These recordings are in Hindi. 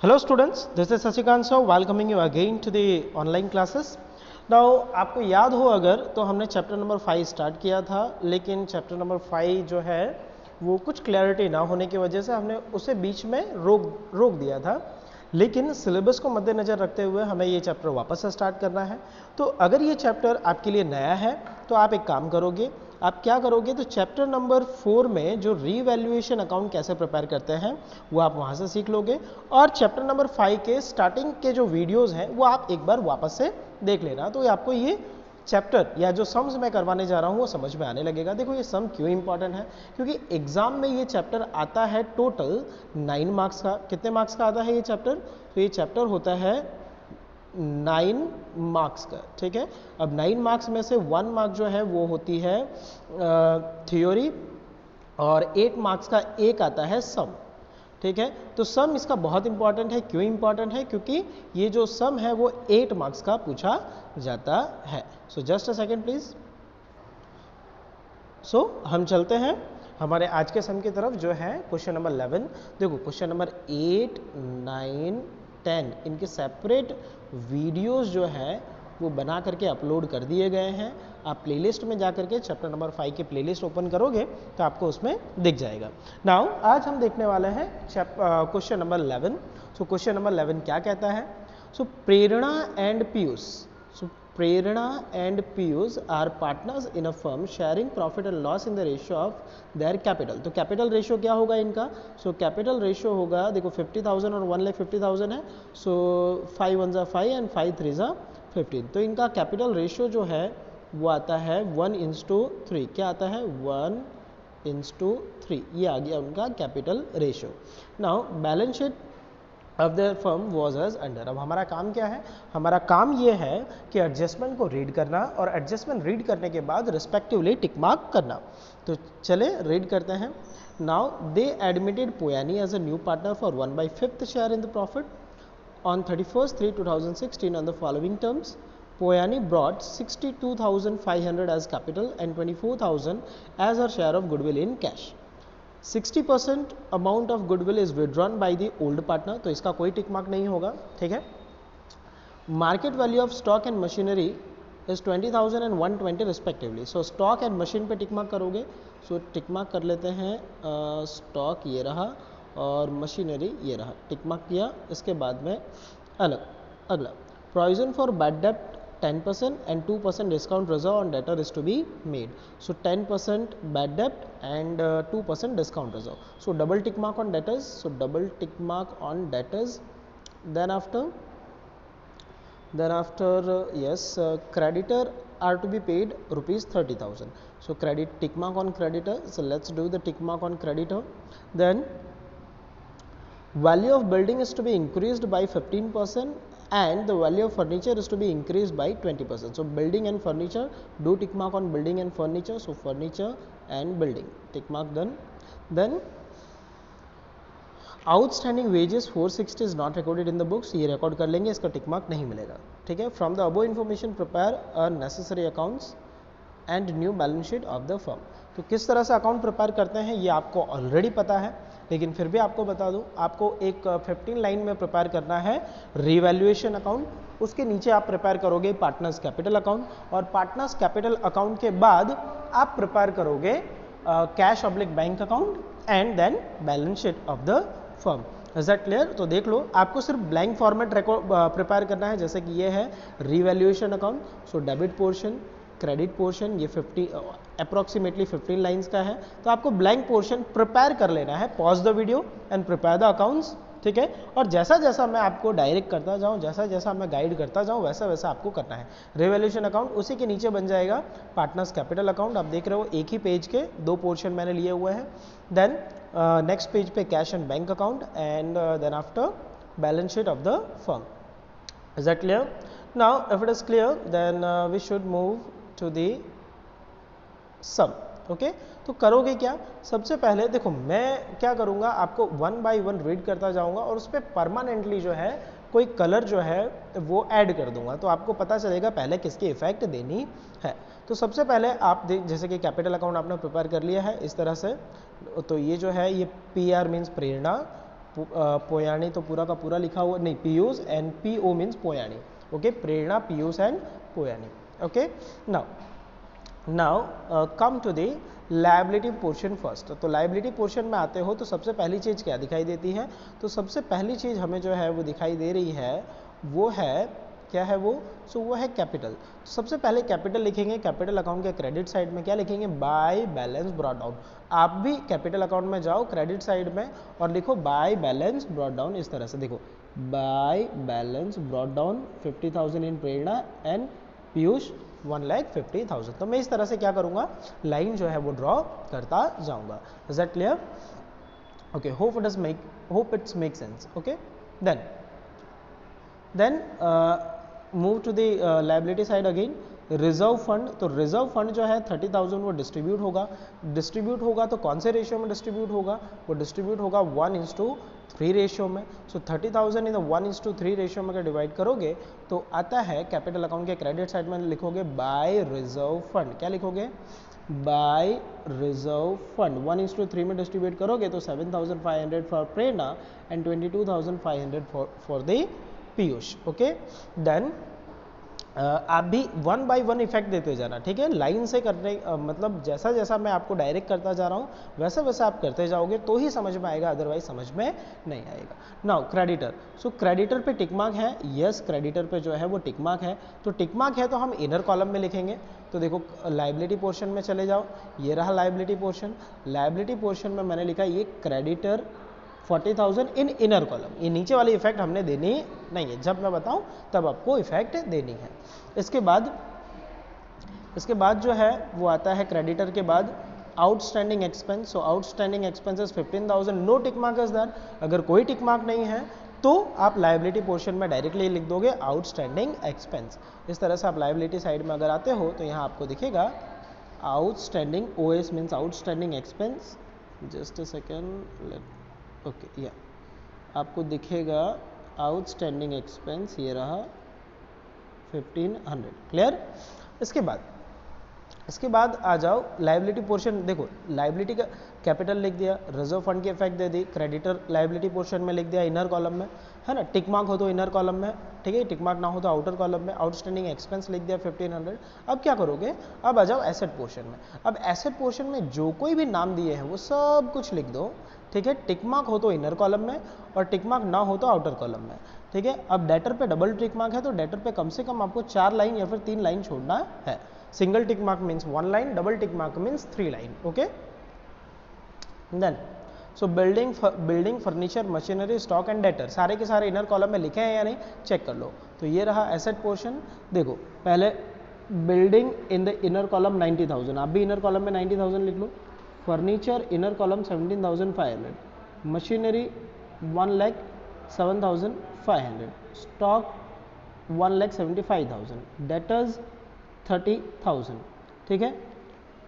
Hello students, this is Sasikant sir welcoming you again to the online classes. Now आपको याद हो अगर तो हमने चैप्टर नंबर 5 स्टार्ट किया था, लेकिन चैप्टर नंबर 5 जो है वो कुछ क्लैरिटी ना होने की वजह से हमने उसे बीच में रोक दिया था। लेकिन सिलेबस को मद्देनज़र रखते हुए हमें ये चैप्टर वापस से स्टार्ट करना है। तो अगर ये चैप्टर आपके लिए नया है तो आप एक काम करोगे, आप क्या करोगे, तो चैप्टर नंबर 4 में जो रीवैल्यूएशन अकाउंट कैसे प्रिपेयर करते हैं वो आप वहाँ से सीख लोगे, और चैप्टर नंबर 5 के स्टार्टिंग के जो वीडियोस हैं वो आप एक बार वापस से देख लेना। तो आपको ये चैप्टर या जो सम्स मैं करवाने जा रहा हूँ वो समझ में आने लगेगा। देखो ये सम क्यों इंपॉर्टेंट है, क्योंकि एग्जाम में ये चैप्टर आता है टोटल 9 मार्क्स का। कितने मार्क्स का आता है ये चैप्टर? तो ये चैप्टर होता है 9 मार्क्स का, ठीक है। अब 9 मार्क्स में से 1 मार्क जो है वो होती है थ्योरी, और 8 मार्क्स का एक आता है सम, ठीक है। तो सम इसका बहुत इंपॉर्टेंट है। क्यों इंपॉर्टेंट है? क्योंकि ये जो सम है वो 8 मार्क्स का पूछा जाता है। So just a second please. So हम चलते हैं हमारे आज के सम की तरफ, जो है क्वेश्चन नंबर 11। देखो क्वेश्चन नंबर 8, 9, 10 इनके सेपरेट वीडियोस जो है वो बना करके अपलोड कर दिए गए हैं। आप प्लेलिस्ट में जा करके चैप्टर नंबर 5 की प्लेलिस्ट ओपन करोगे तो आपको उसमें दिख जाएगा। नाउ आज हम देखने वाले हैं question number 11। So question number 11 क्या कहता है? So Prerna and Piyush, so Prerna and Piyush are partners in a firm sharing profit and loss in the ratio of their capital. तो कैपिटल रेशियो क्या होगा इनका? सो कैपिटल रेशियो होगा, देखो 50,000 और 1,50,000 है। सो 5 1 5 एंड 5 3 15। तो इनका कैपिटल रेशियो जो है वो आता है 1:3। क्या आता है? 1:3। ये आ गया उनका capital ratio. Now balance sheet of the firm was as under. अब हमारा काम क्या है? हमारा काम ये है कि एडजस्टमेंट को रीड करना, और एडजस्टमेंट रीड करने के बाद रिस्पेक्टिवली टिक मार्क करना। तो चले रीड करते हैं। Now they admitted Poyani as a new partner for 1/5 share in the profit on 31st/3/2016 on the following terms. Poyani brought 62,500 as capital and 24,000 as her share of goodwill in cash. 60% amount of goodwill is withdrawn by the old partner, तो इसका कोई टिक मार्क नहीं होगा, ठीक है। Market value of stock and machinery is 20,000 and 120 respectively. So stock and machine पे टिक मार्क करोगे, so टिक मार्क कर लेते हैं। स्टॉक ये रहा और मशीनरी ये रहा, टिक मार्क किया। इसके बाद में अगला प्रोविजन फॉर बैड डेप्ट 10% and 2% discount reserve on debtor is to be made. So 10% bad डेप्ट and 2% discount reserve. So double tick mark on debtors, so double tick mark on debtors. Then after yes, creditor are to be paid rupees 30,000. So credit tick mark on creditor. So let's do the tick mark on creditor. Then value of building is to be increased by 15% and the value of furniture is to be increased by 20%. So building and furniture, do tick mark on building and furniture. So furniture and building, tick mark done. Then outstanding wages 460 is not recorded in the books, ये रिकॉर्ड कर लेंगे, इसका टिक मार्क नहीं मिलेगा, ठीक है। From the above information prepare a necessary accounts and new balance sheet of the firm. तो किस तरह से अकाउंट प्रिपेयर करते हैं ये आपको ऑलरेडी पता है, लेकिन फिर भी आपको बता दूं, आपको एक 15 लाइन में प्रिपेयर करना है रिवैल्यूएशन अकाउंट। उसके नीचे आप प्रिपेयर करोगे पार्टनर्स कैपिटल अकाउंट, और पार्टनर्स कैपिटल अकाउंट के बाद आप प्रिपेयर करोगे cash oblique bank account and then balance sheet of the firm. Is that clear? तो देख लो, आपको सिर्फ ब्लैंक फॉर्मेट प्रिपेयर करना है, जैसे कि ये है revaluation account. So debit portion, credit portion, ये 50 अप्रॉक्सीमेटली 15 लाइंस का है। तो आपको ब्लैंक पोर्शन प्रिपेयर कर लेना है। Pause the video and prepare the accounts, ठीक है। और जैसा जैसा मैं आपको डायरेक्ट करता जाऊं, जैसा जैसा मैं गाइड करता जाऊं, वैसा वैसा आपको करना है। रिवैल्यूएशन अकाउंट, उसी के नीचे बन जाएगा पार्टनर्स कैपिटल अकाउंट। आप देख रहे हो एक ही पेज के 2 पोर्शन मैंने लिए हुए हैं। देन नेक्स्ट पेज पे cash and bank account and then after balance sheet of the firm. Is that clear? Now if it is clear then we should move to the sum, okay. तो करोगे क्या? सबसे पहले देखो, मैं क्या करूंगा, आपको 1 बाय 1 रीड करता जाऊंगा और उस पर परमानेंटली जो है कोई कलर जो है वो ऐड कर दूंगा, तो आपको पता चलेगा पहले किसकी इफेक्ट देनी है। तो सबसे पहले आप जैसे कि कैपिटल अकाउंट आपने प्रिपेयर कर लिया है इस तरह से, तो ये जो है ये PR मीन्स प्रेरणा, पोयाणी तो पूरा का पूरा लिखा हुआ नहीं, Piyush and P O means Poyani, okay, Prerna, Piyush and Poyani, okay. Now come to the liability portion first. तो लायबिलिटी पोर्शन में आते हो तो सबसे पहली चीज़ क्या दिखाई देती है, तो सबसे पहली चीज़ हमें जो है वो दिखाई दे रही है वो है, क्या है वो, सो वो है कैपिटल। सबसे पहले कैपिटल लिखेंगे, कैपिटल अकाउंट के क्रेडिट साइड में क्या लिखेंगे, बाय बैलेंस ब्रॉट डाउन। आप भी कैपिटल अकाउंट में जाओ क्रेडिट साइड में और लिखो बाय बैलेंस ब्रॉट डाउन, इस तरह से देखो, by balance brought down 50,000 in Prerna and Piyush 1,50,000। तो मैं इस तरह से क्या करूंगा, लाइन जो है वो ड्रॉ करता जाऊंगा। Is that clear? Okay, hope it's make sense. Okay, then move to the liability side again. Reserve fund, तो रिजर्व फंड जो है 30,000 वो डिस्ट्रीब्यूट होगा तो कौन से रेशियो में डिस्ट्रीब्यूट होगा, वो डिस्ट्रीब्यूट होगा 1:3 रेशियो में। सो 30,000 इन 1:3 रेशियो में अगर डिवाइड करोगे तो आता है कैपिटल अकाउंट के क्रेडिट साइड में लिखोगे बाय रिजर्व फंड, क्या लिखोगे, बाय रिजर्व फंड 1:3 में डिस्ट्रीब्यूट करोगे तो 7,500 for Prerna and 22,500 for the Piyush. Okay, then आप भी 1 बाय 1 इफेक्ट देते जाना, ठीक है, लाइन से करने मतलब जैसा जैसा मैं आपको डायरेक्ट करता जा रहा हूँ वैसा वैसा आप करते जाओगे तो ही समझ में आएगा, अदरवाइज समझ में नहीं आएगा। नाउ क्रेडिटर, सो क्रेडिटर पे टिक मार्क है, यस क्रेडिटर पे जो है वो टिक मार्क है, तो टिक मार्क है तो हम इनर कॉलम में लिखेंगे। तो देखो लायबिलिटी पोर्शन में चले जाओ, ये रहा लायबिलिटी पोर्शन। लायबिलिटी पोर्शन में मैंने लिखा ये क्रेडिटर 40,000 इन इनर कॉलम। ये नीचे वाली इफेक्ट हमने देनी नहीं है, जब मैं बताऊं तब आपको इफेक्ट देनी है। इसके बाद जो है वो आता है क्रेडिटर के बाद outstanding expense. So outstanding expenses 15,000, no tick mark is that. अगर कोई टिक मार्क नहीं है तो आप लायबिलिटी पोर्शन में डायरेक्टली लिख दोगे आउटस्टैंडिंग एक्सपेंस। इस तरह से आप लायबिलिटी साइड में अगर आते हो तो यहाँ आपको दिखेगा outstanding, OS means outstanding expense. Just a second, okay, या आपको दिखेगा आउटस्टैंडिंग एक्सपेंस, ये रहा 1500, क्लियर। इसके बाद आ जाओ लायबिलिटी पोर्शन। देखो लायबिलिटी का कैपिटल लिख दिया, रिजर्व फंड की इफेक्ट दे दी, क्रेडिटर लायबिलिटी पोर्शन में लिख दिया इनर कॉलम में, है ना, टिक मार्क हो तो इनर कॉलम में, ठीक है, टिक मार्क ना हो तो आउटर कॉलम में, आउटस्टैंडिंग एक्सपेंस लिख दिया 1500। अब क्या करोगे, अब आ जाओ एसेट पोर्शन में। अब एसेट पोर्शन में जो कोई भी नाम दिए हैं वो सब कुछ लिख दो, ठीक है, टिक मार्क हो तो इनर कॉलम में और टिक मार्क ना हो तो आउटर कॉलम में, ठीक है। अब डेटर पे डबल टिक मार्क है तो डेटर पे कम से कम आपको 4 लाइन या फिर 3 लाइन छोड़ना है। Single tick mark means 1 line, double tick mark means 3 line, okay. Then so building furniture machinery stock and debtor सारे के सारे इनर कॉलम में लिखे हैं या नहीं चेक कर लो। तो ये रहा एसेट पोर्शन। देखो पहले building in the inner column 90,000, आप भी इनर कॉलम में 90,000 लिख लो। Furniture inner column 17,500, machinery 1,07,500, stock 1,75,000, debtors 30,000, ठीक है।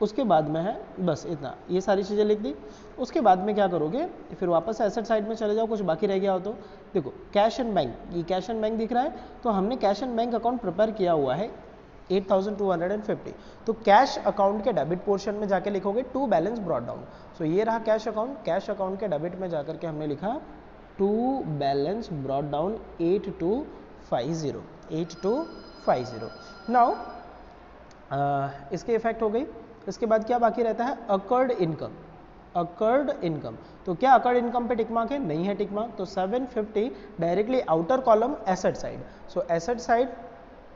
उसके बाद में है बस इतना, ये सारी चीज़ें लिख दी। उसके बाद में क्या करोगे, फिर वापस से एसेट साइड में चले जाओ, कुछ बाकी रह गया हो तो देखो कैश एंड बैंक, ये कैश एंड बैंक दिख रहा है तो हमने cash and bank account prepare किया हुआ है 8,250। तो कैश अकाउंट के डेबिट पोर्शन में जाके लिखोगे to balance brought down. So ये रहा कैश अकाउंट, कैश अकाउंट के डेबिट में जाकर के हमने लिखा to balance brought down 8250। Now इसके इफेक्ट हो गई। इसके बाद क्या बाकी रहता है, अकर्ड इनकम। तो क्या अकर्ड इनकम पे टिक मार्क है, नहीं है टिक मार्क, तो 750 directly outer column asset side. So asset side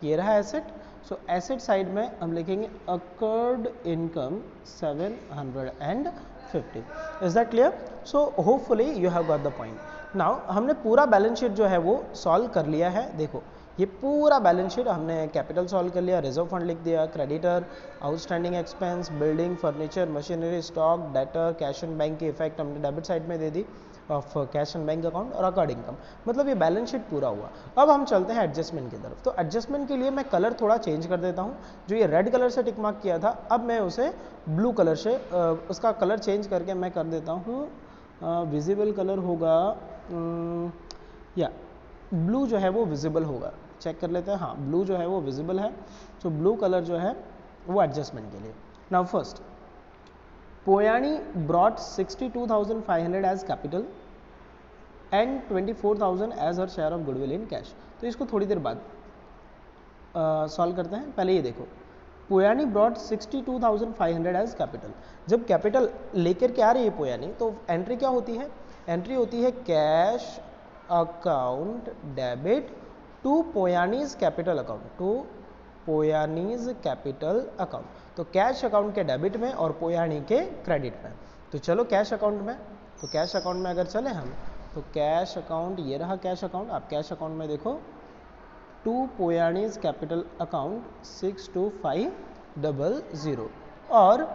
ये रहा एसेट, सो एसेट साइड में हम लिखेंगे accrued income 750। Is that clear? So hopefully you have got the point. Now हमने पूरा बैलेंस शीट जो है वो सॉल्व कर लिया है। देखो ये पूरा बैलेंस शीट हमने कैपिटल सॉल्व कर लिया, रिजर्व फंड लिख दिया, creditor, outstanding expense, building, furniture, machinery, stock, debtor, cash and bank की इफेक्ट हमने डेबिट साइड में दे दी of cash and bank account और अकर्ड इनकम। मतलब ये बैलेंस शीट पूरा हुआ। अब हम चलते हैं एडजस्टमेंट की तरफ। तो एडजस्टमेंट के लिए मैं कलर थोड़ा चेंज कर देता हूँ। जो ये रेड कलर से टिक मार्क किया था अब मैं उसे ब्लू कलर से उसका कलर चेंज करके मैं कर देता हूँ विजिबल कलर होगा या ब्लू जो है वो विजिबल होगा। चेक कर लेते हैं, हाँ ब्लू जो है वो विजिबल है। तो ब्लू कलर जो है वो एडजस्टमेंट के लिए। नाउ फर्स्ट पोयाणी brought 62,500 as capital and 24,000 as her share of goodwill in cash. तो इसको थोड़ी देर बाद सॉल्व करते हैं। पहले ये देखो, पोयानी ब्रॉड 62,500 एज कैपिटल। जब कैपिटल लेकर के आ रही है पोयानी, तो एंट्री क्या होती है? एंट्री होती है कैश अकाउंट डेबिट टू पोयानीज कैपिटल अकाउंट, टू पोयानीज कैपिटल अकाउंट। तो कैश अकाउंट के डेबिट में और पोयानी के क्रेडिट में। तो चलो कैश अकाउंट में, तो कैश अकाउंट में अगर चले हम, तो कैश अकाउंट ये रहा कैश अकाउंट। आप कैश अकाउंट में देखो, टू पोयानीज कैपिटल अकाउंट 62500, और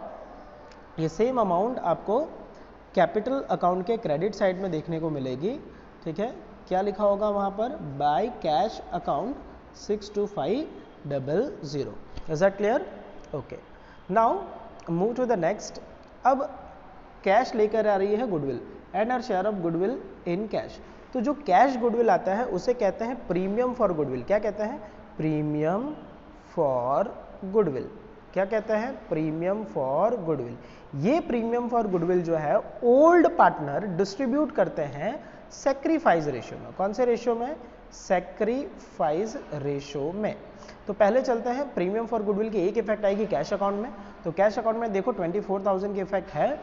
ये सेम अमाउंट आपको कैपिटल अकाउंट के क्रेडिट साइड में देखने को मिलेगी। ठीक है, क्या लिखा होगा वहाँ पर? By cash account 62500। Is that clear? Okay, now move to the next. अब कैश लेकर आ रही है goodwill and are share of goodwill in cash. तो जो कैश गुडविल आता है उसे कहते हैं प्रीमियम फॉर गुडविल। क्या कहते हैं? Premium for goodwill. क्या कहते हैं? Premium for goodwill. ये प्रीमियम फॉर गुडविल जो है ओल्ड पार्टनर डिस्ट्रीब्यूट करते हैं सैक्रिफाइस रेशियो में। कौन से रेशियो में? सैक्रिफाइस रेशियो में। तो पहले चलते हैं, प्रीमियम फॉर गुडविल की एक इफेक्ट आएगी कैश अकाउंट में। तो कैश अकाउंट में देखो 24,000 की इफेक्ट है।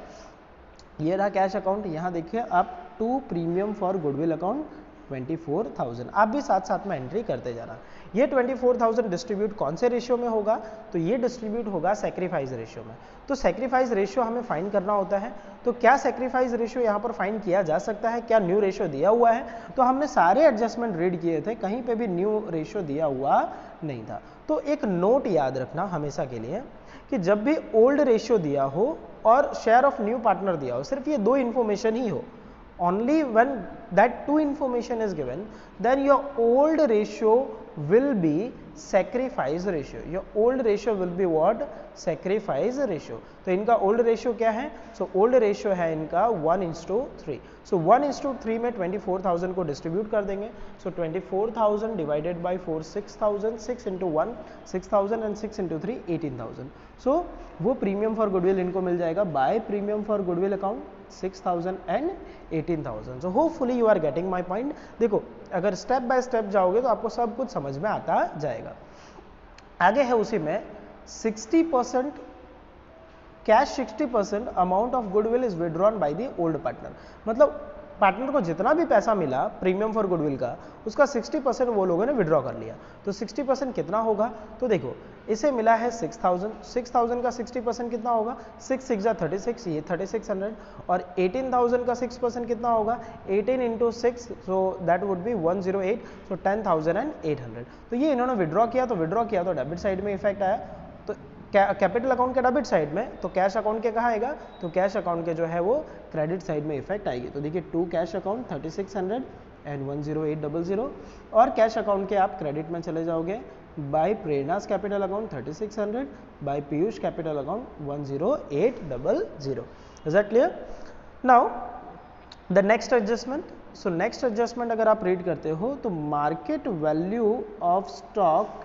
ये रहा कैश अकाउंट, यहाँ देखिए आप to premium for goodwill account 24,000। आप भी साथ साथ में एंट्री करते जाना। ये 24,000 डिस्ट्रीब्यूट कौन से रेशियो में होगा? तो ये डिस्ट्रीब्यूट होगा सैक्रिफाइस रेशियो में। तो सैक्रिफाइस रेशियो हमें फाइंड करना होता है। तो क्या सैक्रिफाइस रेशियो यहाँ पर फाइंड किया जा सकता है? क्या न्यू रेशियो दिया हुआ है? तो हमने सारे एडजस्टमेंट रीड किए थे, कहीं पे भी न्यू रेशियो दिया हुआ नहीं था। तो एक नोट याद रखना हमेशा के लिए कि जब भी ओल्ड रेशियो दिया हो और शेयर ऑफ न्यू पार्टनर दिया हो, सिर्फ ये दो इंफॉर्मेशन ही हो, only when that two information is given, then your old ratio will be sacrifice ratio. Your old ratio will be what? Sacrifice ratio. तो इनका old ratio क्या है? So old ratio है इनका 1:3. So 1:3 में 24,000 को डिस्ट्रीब्यूट कर देंगे। So 24,000 divided by 4 6,000, 6 into 1 6,000 and 6 into 3 18,000. So वो प्रीमियम फॉर गुडविल इनको मिल जाएगा by premium for goodwill account 6,000 and 18,000. So hopefully you are getting my point. देखो अगर स्टेप बाय स्टेप जाओगे तो आपको सब कुछ समझ में आता जाएगा। आगे है उसी में 60% cash, 60% amount of goodwill is withdrawn by the old partner. मतलब पार्टनर को जितना भी पैसा मिला प्रीमियम फॉर गुडविल का, उसका 60% वो लोगों ने विड्रॉ कर लिया। तो 60% कितना होगा? तो देखो इसे मिला है 6,000, 6,000 का 60% कितना होगा? 6 6 36, ये 3600, और 18,000 का 6% कितना होगा? 18 into 6, so that would be 108, सो 10,800। तो ये इन्होंने विड्रॉ किया, तो विड्रॉ किया तो डेबिट साइड में इफेक्ट आया, तो कैपिटल अकाउंट के डेबिट साइड में, तो कैश अकाउंट के कहाँ आएगा? तो कैश अकाउंट के जो है वो क्रेडिट साइड में इफेक्ट आएगी। तो देखिए टू कैश अकाउंट 3600 एंड 10800, और कैश अकाउंट के आप क्रेडिट में चले जाओगे by Prerna's capital account 3600, by Piyush capital account 10800। Is that clear? Now the next adjustment. So next adjustment अगर आप रीड करते हो तो market value of stock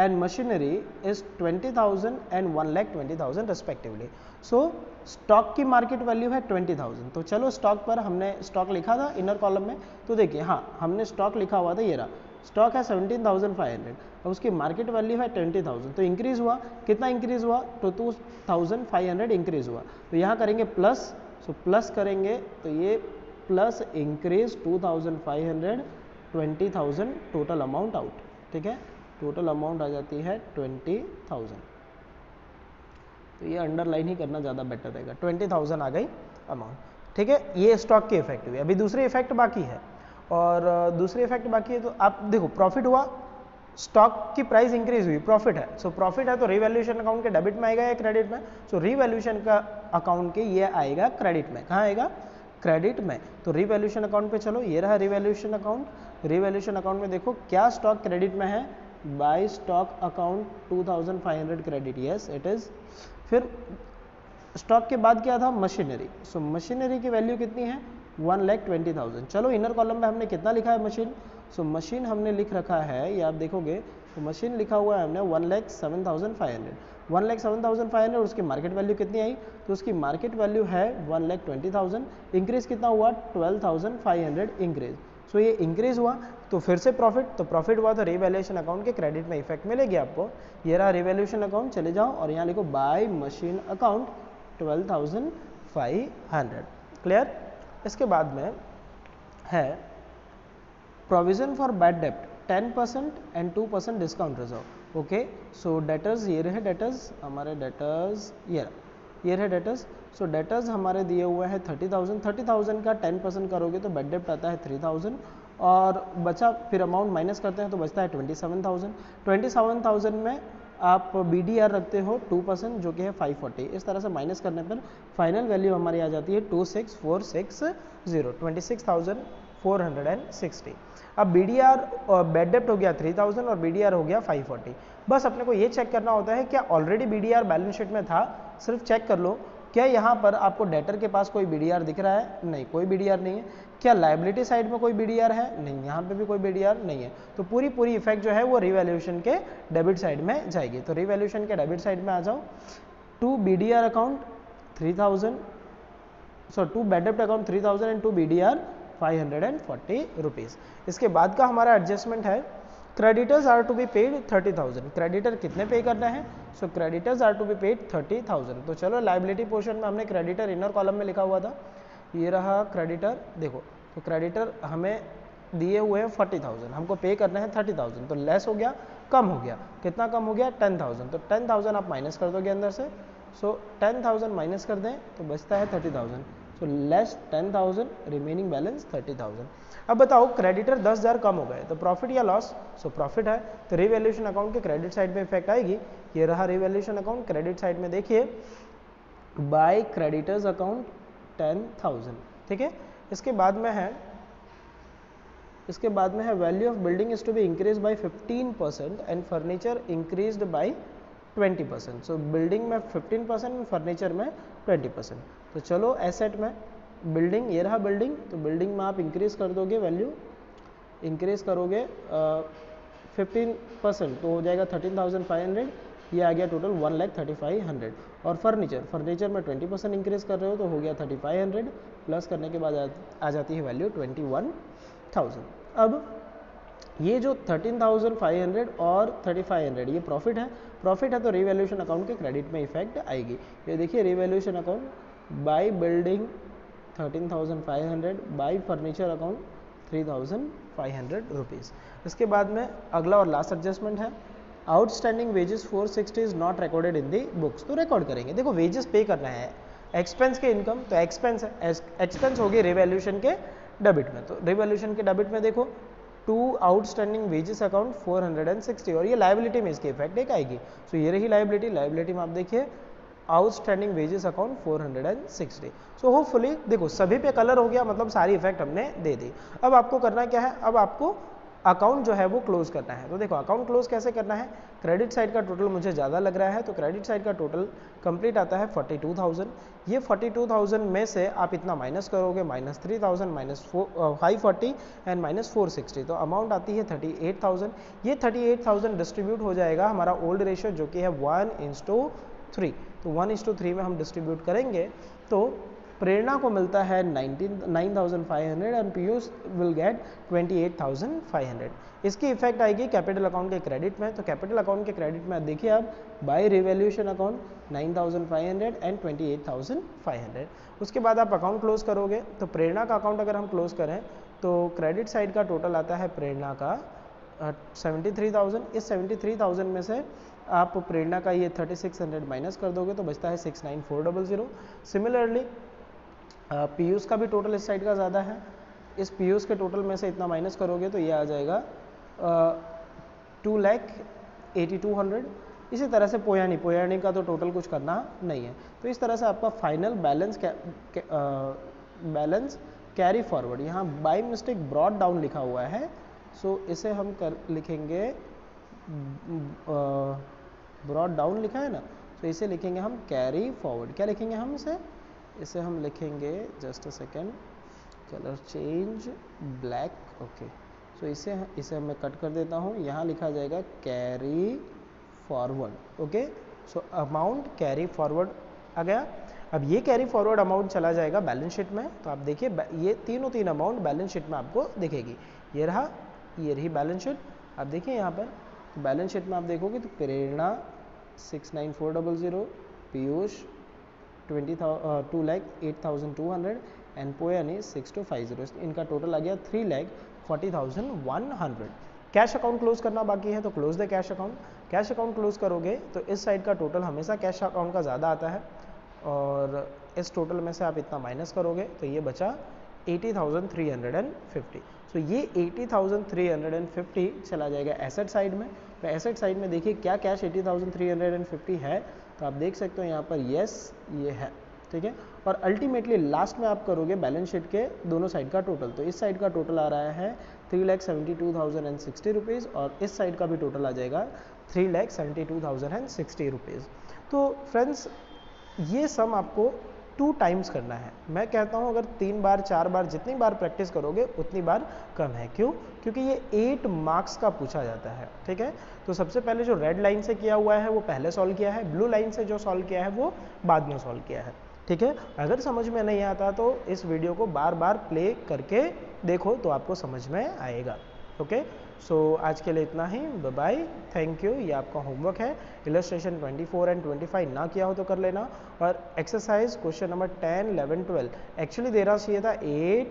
and machinery is 20,000 and 1,20,000 respectively. So stock की मार्केट वैल्यू है 20,000। तो चलो स्टॉक पर हमने स्टॉक लिखा था इनर कॉलम में, तो देखिए हाँ हमने स्टॉक लिखा हुआ था, ये रहा स्टॉक है 17,500 और उसकी मार्केट वैल्यू है 20,000। तो इंक्रीज हुआ, कितना इंक्रीज हुआ? तो 2,500 इंक्रीज हुआ। तो यहाँ करेंगे प्लस, सो प्लस करेंगे तो ये plus increase 2,500, 20,000 total amount out. ठीक है, टोटल अमाउंट आ जाती है 20,000। तो ये अंडरलाइन ही करना ज़्यादा बेटर रहेगा। 20,000 आ गई अमाउंट। ठीक है, ये स्टॉक की इफेक्ट हुई। अभी दूसरी इफेक्ट बाकी है, और दूसरी इफेक्ट बाकी है। तो आप देखो प्रॉफिट हुआ, स्टॉक की प्राइस इंक्रीज हुई, प्रॉफिट है। सो प्रॉफिट है तो रिवैल्यूएशन अकाउंट के डेबिट में आएगा या क्रेडिट में? सो रिवैल्यूएशन का अकाउंट के ये आएगा क्रेडिट में। कहाँ आएगा? क्रेडिट में। तो रिवैल्यूएशन अकाउंट पे चलो, ये रहा रिवैल्यूएशन अकाउंट। रिवैल्यूएशन अकाउंट में देखो क्या स्टॉक क्रेडिट में है? By stock account 2,500 credit, yes it is. फिर स्टॉक के बाद क्या था? मशीनरी। सो मशीनरी की वैल्यू कितनी है? 1,20,000। चलो इनर कॉलम में हमने कितना लिखा है? मशीन। सो मशीन हमने लिख रखा है, ये आप देखोगे तो मशीन लिखा हुआ है हमने 1,07,500, 1,07,500, उसकी मार्केट वैल्यू कितनी आई, तो उसकी मार्केट वैल्यू है 1,20,000, इंक्रीज कितना हुआ 12,500 इंक्रीज। सो ये इंक्रीज हुआ तो फिर से प्रॉफिट, तो प्रॉफिट हुआ तो रिवैल्यूएशन अकाउंट के क्रेडिट में इफेक्ट मिलेगी आपको। ये रहा रिवैल्यूएशन अकाउंट, चले जाओ और यहाँ लिखो बाय मशीन अकाउंट 12,500, क्लियर। इसके बाद में है प्रोविजन फॉर बैड डेप्ट 10% and 2% discount reserve. Okay, so debtors ये रहे, डेटर्स हमारे डेटर्स ये रहे डेटर्स। सो डेटर्स हमारे दिए हुए हैं 30,000 का 10% करोगे तो बैड डेप्ट आता है 3,000 और बचा फिर अमाउंट माइनस करते हैं तो बचता है 27,000। 27,000 में आप BDR रखते हो 2% जो कि है 540। इस तरह से माइनस करने पर फाइनल वैल्यू हमारी आ जाती है 26,460, 26,460। अब BDR और बैड डेप्ट हो गया 3,000 और BDR हो गया 540। बस अपने को ये चेक करना होता है क्या ऑलरेडी BDR बैलेंस शीट में था, सिर्फ चेक कर लो क्या यहाँ पर आपको डेटर के पास कोई BDR दिख रहा है, नहीं कोई BDR नहीं है। क्या लायबिलिटी साइड में कोई BDR है, नहीं, यहाँ पे भी कोई BDR नहीं है। तो पूरी इफेक्ट जो है वो रिवैल्यूएशन के डेबिट साइड में जाएगी। तो रिवैल्यूएशन के डेबिट साइड में आ जाओ, to BDR account 3,000, to bad डेप्ट account 3,000 and to BDR 540 rupees. इसके बाद का हमारा एडजस्टमेंट है creditors are to be paid 30,000। Creditor कितने पे करना है, so creditors are to be paid 30,000। तो चलो लाइबिलिटी पोर्शन में हमने क्रेडिटर इनर कॉलम में लिखा हुआ था, ये रहा क्रेडिटर, देखो तो क्रेडिटर हमें दिए हुए हैं 40,000, हमको पे करना है 30,000, तो लेस हो गया, कम हो गया, कितना कम हो गया 10,000, तो 10,000 आप माइनस कर दोगे अंदर से। सो 10,000 माइनस कर दें तो बचता है 30,000, सो लेस 10,000, रिमेनिंग बैलेंस 30,000। अब बताओ क्रेडिटर 10,000 कम हो गए तो प्रॉफिट या लॉस, सो प्रॉफिट है तो रिवैल्यूएशन अकाउंट के क्रेडिट साइड में इफेक्ट आएगी। ये रहा रिवैल्यूएशन अकाउंट, क्रेडिट साइड में देखिए बाय क्रेडिटर्स अकाउंट 10,000, ठीक है। इसके बाद में है value of building is to be increase by 15% and furniture increased by 20%। So building में 15% एंड फर्नीचर में 20%। तो चलो एसेट में बिल्डिंग, ये रहा बिल्डिंग, तो बिल्डिंग में आप इंक्रीज कर दोगे, वैल्यू इंक्रीज करोगे 15% तो हो जाएगा 13,500, ये आ गया टोटल 1,35,100। और फर्नीचर में 20% इंक्रीज कर रहे हो तो हो गया 3,500, प्लस करने के बाद आ जाती है वैल्यू 21,000। अब ये जो 13,500 और 3,500 ये प्रॉफिट है तो रिवैल्यूएशन अकाउंट के क्रेडिट में इफेक्ट आएगी। ये देखिए revaluation account by building 13,500, bye furniture account 3,500 rupees. इसके बाद में अगला और लास्ट एडजस्टमेंट है outstanding wages 460 is not recorded in the books. तो रिकॉर्ड करेंगे, देखो वेजेस पे करना है, एक्सपेंस के इनकम तो एक्सपेंस है, एक्सपेंस होगी रिवैल्यूएशन के डेबिट में। तो रिवैल्यूएशन के डेबिट में देखो टू आउटस्टैंडिंग वेजेस अकाउंट 460 और ये लायबिलिटी में इसकी इफेक्ट एक आएगी। सो ये रही लायबिलिटी में आप देखिए outstanding wages account 460। So hopefully देखो सभी पे कलर हो गया, मतलब सारी इफेक्ट हमने दे दी। अब आपको करना क्या है, अब आपको अकाउंट जो है वो क्लोज करना है। तो देखो अकाउंट क्लोज कैसे करना है, क्रेडिट साइड का टोटल मुझे ज़्यादा लग रहा है तो क्रेडिट साइड का टोटल कंप्लीट आता है 42,000। ये 42,000 में से आप इतना माइनस करोगे, -3,000 -540 एंड -460, तो अमाउंट आती है 38,000। ये 38,000 डिस्ट्रीब्यूट हो जाएगा हमारा ओल्ड रेशियो जो कि है 1:3। तो 1:3 में हम डिस्ट्रीब्यूट करेंगे तो प्रेरणा को मिलता है 9,500 एंड पीयूष विल गेट 28,500। इसकी इफेक्ट आएगी कैपिटल अकाउंट के क्रेडिट में। तो कैपिटल अकाउंट के क्रेडिट में देखिए आप बाय रिवैल्यूएशन अकाउंट 9,500 एंड 28,500। उसके बाद आप अकाउंट क्लोज करोगे तो प्रेरणा का अकाउंट अगर हम क्लोज करें तो क्रेडिट साइड का टोटल आता है प्रेरणा का 73,000। इस 73,000 में से आप प्रेरणा का ये 3,600 माइनस कर दोगे तो बचता है 69,400। सिमिलरली पीयूष का भी टोटल इस साइड का ज़्यादा है, इस पीयूष के टोटल में से इतना माइनस करोगे तो ये आ जाएगा 2,82,100। इसी तरह से पोयानी का तो टोटल कुछ करना नहीं है। तो इस तरह से आपका फाइनल बैलेंस कैरी फॉरवर्ड, यहाँ बाय मिस्टेक ब्रॉड डाउन लिखा हुआ है, सो इसे हम लिखेंगे ब्रॉड डाउन लिखा है ना, तो इसे लिखेंगे हम कैरी फॉरवर्ड। क्या लिखेंगे हम इसे हम लिखेंगे just a second, colour change black, okay. तो इसे मैं कट कर देता हूँ, यहाँ लिखा जाएगा carry forward. Okay, so amount carry forward आ गया। अब ये कैरी फॉरवर्ड अमाउंट चला जाएगा बैलेंस शीट में, तो आप देखिए ये तीन अमाउंट बैलेंस शीट में आपको दिखेगी। ये रही बैलेंस शीट। आप देखिए यहाँ पर बैलेंस शीट में आप देखोगे तो प्रेरणा 69400, पीयूष 2,08,200 एंड पोयानी 6250। इनका टोटल आ गया 3,40,100। कैश अकाउंट क्लोज करना बाकी है, तो close the cash account. Cash account close करोगे तो इस साइड का टोटल हमेशा कैश अकाउंट का ज़्यादा आता है, और इस टोटल में से आप इतना माइनस करोगे तो ये बचा 80,350। सो ये 80,350 चला जाएगा एसेट साइड में। तो एसेट साइड में देखिए क्या कैश 80,350 है, तो आप देख सकते हो यहाँ पर यस ये है, ठीक है। और अल्टीमेटली लास्ट में आप करोगे बैलेंस शीट के दोनों साइड का टोटल, तो इस साइड का टोटल आ रहा है 3,72,060 रुपीज़, और इस साइड का भी टोटल आ जाएगा 3,72,060 रुपीज़। तो फ्रेंड्स ये सम आपको 2 टाइम्स करना है। मैं कहता हूँ अगर 3 बार 4 बार जितनी बार प्रैक्टिस करोगे उतनी बार कम है। क्यों? क्योंकि ये 8 मार्क्स का पूछा जाता है, ठीक है। तो सबसे पहले जो रेड लाइन से किया हुआ है वो पहले सॉल्व किया है, ब्लू लाइन से जो सॉल्व किया है वो बाद में सॉल्व किया है, ठीक है। अगर समझ में नहीं आता तो इस वीडियो को बार बार प्ले करके देखो तो आपको समझ में आएगा। ओके, सो आज के लिए इतना ही, बाय बाय, थैंक यू। ये आपका होमवर्क है, इलस्ट्रेशन 24 एंड 25 ना किया हो तो कर लेना, और एक्सरसाइज क्वेश्चन नंबर 10, 11, 12 एक्चुअली देना चाहिए था 8,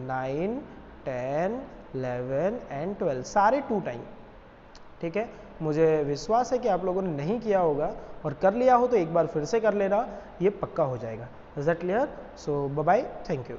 9, 10, 11 एंड 12 सारे 2 टाइम, ठीक है। मुझे विश्वास है कि आप लोगों ने नहीं किया होगा, और कर लिया हो तो एक बार फिर से कर लेना, ये पक्का हो जाएगा। Is that clear? So bye bye, thank you.